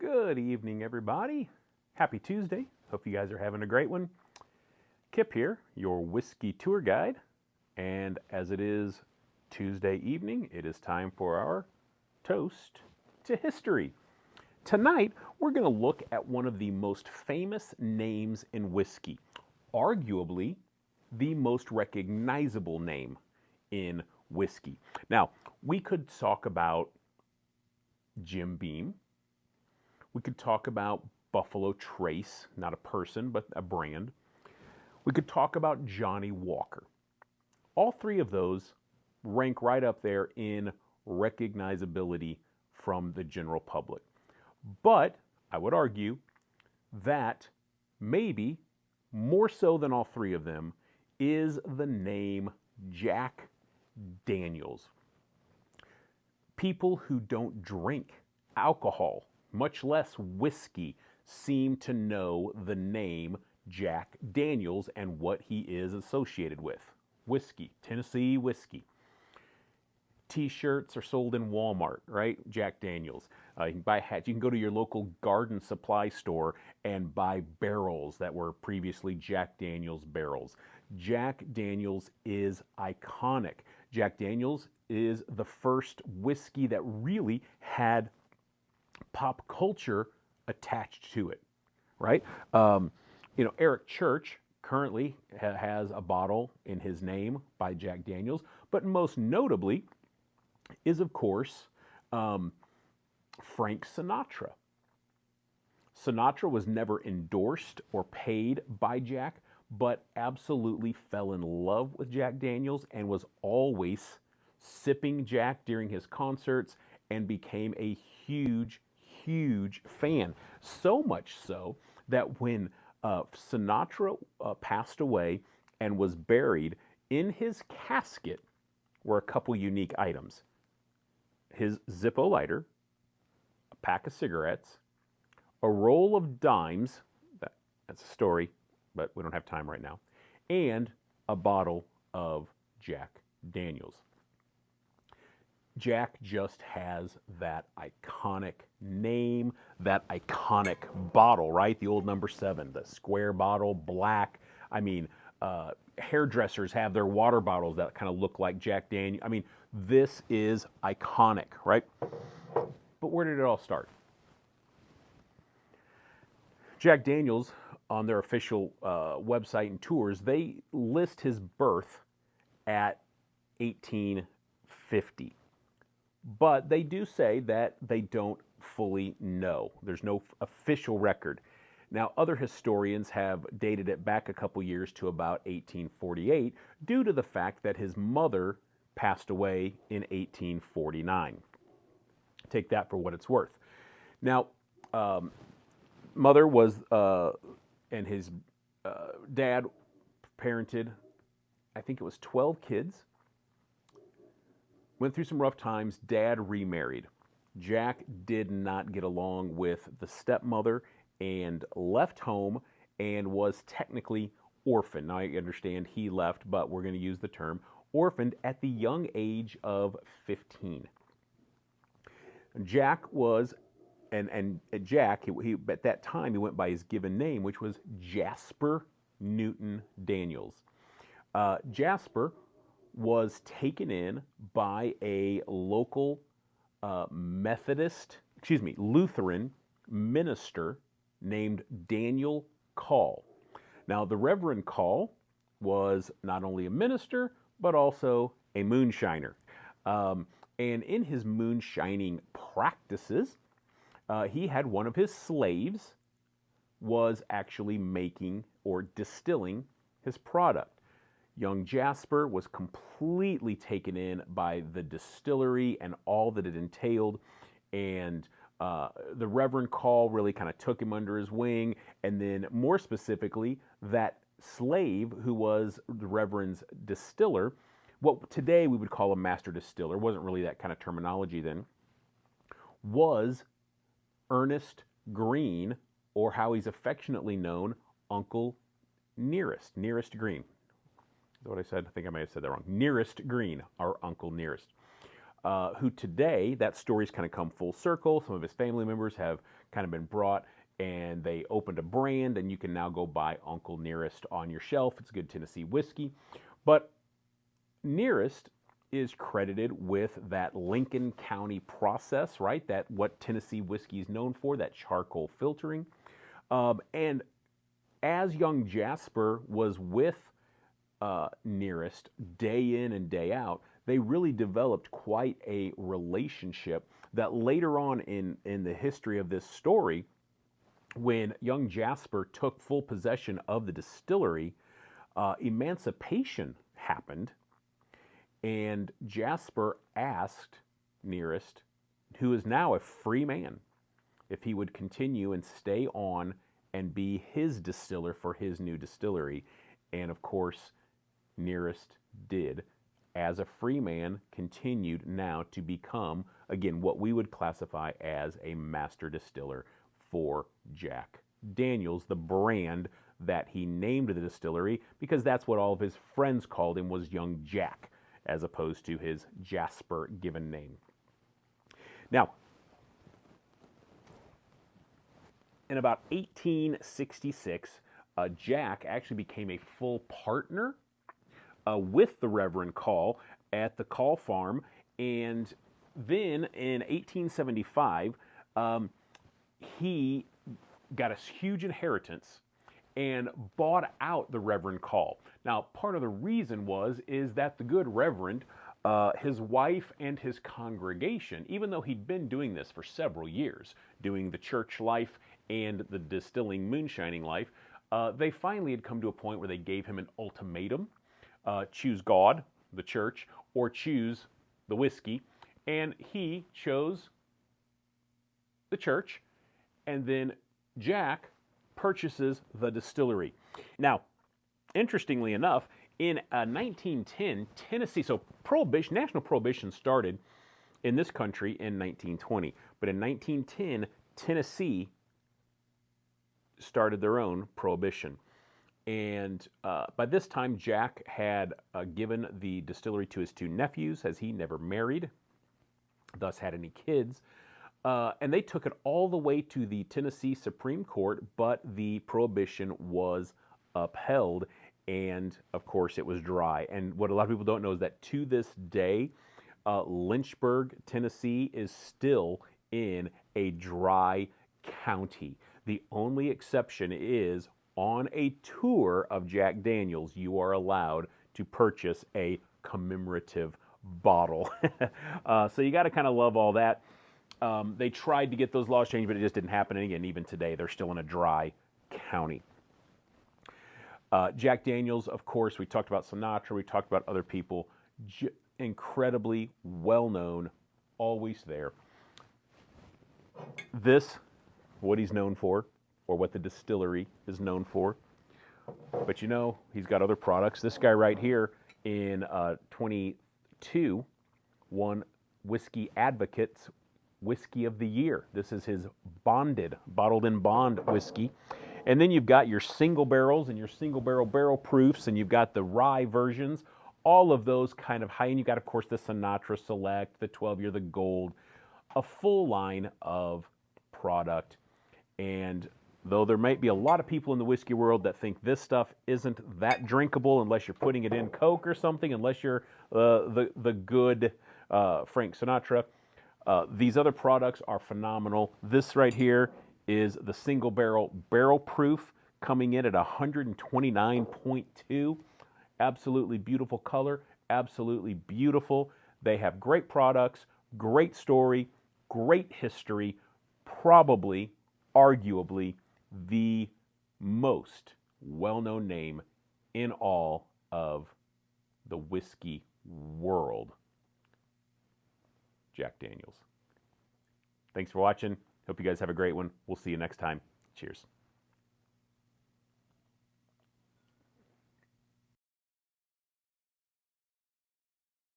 Good evening, everybody. Happy Tuesday. Hope you guys are having a great one. Kip here, your whiskey tour guide. And as it is Tuesday evening, it is time for our toast to history. Tonight, we're going to look at one of the most famous names in whiskey, arguably the most recognizable name in whiskey. Now, we could talk about Jim Beam. We could talk about Buffalo Trace, not a person, but a brand. We could talk about Johnnie Walker. All three of those rank right up there in recognizability from the general public. But I would argue that maybe more so than all three of them is the name Jack Daniels. People who don't drink alcohol, much less whiskey, seem to know the name Jack Daniels and what he is associated with. Whiskey, Tennessee whiskey. T-shirts are sold in Walmart, right? Jack Daniels. You can buy hats. You can go to your local garden supply store and buy barrels that were previously Jack Daniels barrels. Jack Daniels is iconic. Jack Daniels is the first whiskey that really had pop culture attached to it, right? Eric Church currently has a bottle in his name by Jack Daniels, but most notably is, of course, Frank Sinatra. Sinatra was never endorsed or paid by Jack, but absolutely fell in love with Jack Daniels and was always sipping Jack during his concerts and became a huge fan. So much so that when Sinatra passed away and was buried, in his casket were a couple unique items. His Zippo lighter, a pack of cigarettes, a roll of dimes, that's a story, but we don't have time right now, and a bottle of Jack Daniels. Jack just has that iconic name, that iconic bottle, right? The old number 7, the square bottle, black. Hairdressers have their water bottles that kind of look like Jack Daniels. This is iconic, right? But where did it all start? Jack Daniels, on their official website and tours, they list his birth at 1850. But they do say that they don't fully know. There's no official record. Now, other historians have dated it back a couple years to about 1848 due to the fact that his mother passed away in 1849. Take that for what it's worth. Now, mother was, and his dad parented, I think it was 12 kids. Went through some rough times. Dad remarried. Jack did not get along with the stepmother and left home and was technically orphaned. Now, I understand he left, but we're going to use the term orphaned at the young age of 15. Jack was, and Jack, he at that time, he went by his given name, which was Jasper Newton Daniels. Jasper was taken in by a local Lutheran minister named Daniel Call. Now, the Reverend Call was not only a minister, but also a moonshiner. And in his moonshining practices, he had one of his slaves was actually making or distilling his product. Young Jasper was completely taken in by the distillery and all that it entailed, and the Reverend Call really kind of took him under his wing, and then more specifically, that slave who was the Reverend's distiller, what today we would call a master distiller, wasn't really that kind of terminology then, was Ernest Green, or how he's affectionately known, Uncle Nearest Green. Is that what I said? I think I may have said that wrong. Nearest Green, our Uncle Nearest. who today, that story's kind of come full circle. Some of his family members have kind of been brought, and they opened a brand, and you can now go buy Uncle Nearest on your shelf. It's good Tennessee whiskey. But Nearest is credited with that Lincoln County process, right? That what Tennessee whiskey is known for, that charcoal filtering. And as young Jasper was with Nearest day in and day out, they really developed quite a relationship that later on in the history of this story, when young Jasper took full possession of the distillery, emancipation happened, and Jasper asked Nearest, who is now a free man, if he would continue and stay on and be his distiller for his new distillery. And of course, Nearest did, as a free man, continued now to become, again, what we would classify as a master distiller for Jack Daniels, the brand that he named the distillery, because that's what all of his friends called him, was young Jack, as opposed to his Jasper given name. Now, in about 1866, Jack actually became a full partner with the Reverend Call at the Call Farm, and then in 1875, he got a huge inheritance and bought out the Reverend Call. Now, part of the reason is that the good Reverend, his wife and his congregation, even though he'd been doing this for several years, doing the church life and the distilling moonshining life, they finally had come to a point where they gave him an ultimatum. Choose God, the church, or choose the whiskey. And he chose the church, and then Jack purchases the distillery. Now, interestingly enough, in 1910, Tennessee, so Prohibition, national prohibition started in this country in 1920, but in 1910, Tennessee started their own prohibition. And by this time, Jack had given the distillery to his two nephews, as he never married, thus had any kids. And they took it all the way to the Tennessee Supreme Court, but the prohibition was upheld, and of course it was dry. And what a lot of people don't know is that to this day, Lynchburg, Tennessee is still in a dry county. The only exception is on a tour of Jack Daniels, you are allowed to purchase a commemorative bottle. So you got to kind of love all that. They tried to get those laws changed, but it just didn't happen. And again, even today, they're still in a dry county. Jack Daniels, of course, we talked about Sinatra, we talked about other people, incredibly well-known, always there. This, what he's known for, or what the distillery is known for. But you know, he's got other products. This guy right here in 22 won Whiskey Advocate's Whiskey of the Year. This is his bottled in bond whiskey. And then you've got your single barrels and your single barrel proofs, and you've got the rye versions, all of those kind of high. And you've got, of course, the Sinatra Select, the 12-year, the Gold, a full line of product. And though there might be a lot of people in the whiskey world that think this stuff isn't that drinkable unless you're putting it in Coke or something, unless you're the good Frank Sinatra, these other products are phenomenal. This right here is the single barrel proof, coming in at 129.2. Absolutely beautiful color, absolutely beautiful. They have great products, great story, great history, probably, arguably, the most well-known name in all of the whiskey world, Jack Daniels. Thanks for watching. Hope you guys have a great one. We'll see you next time. Cheers.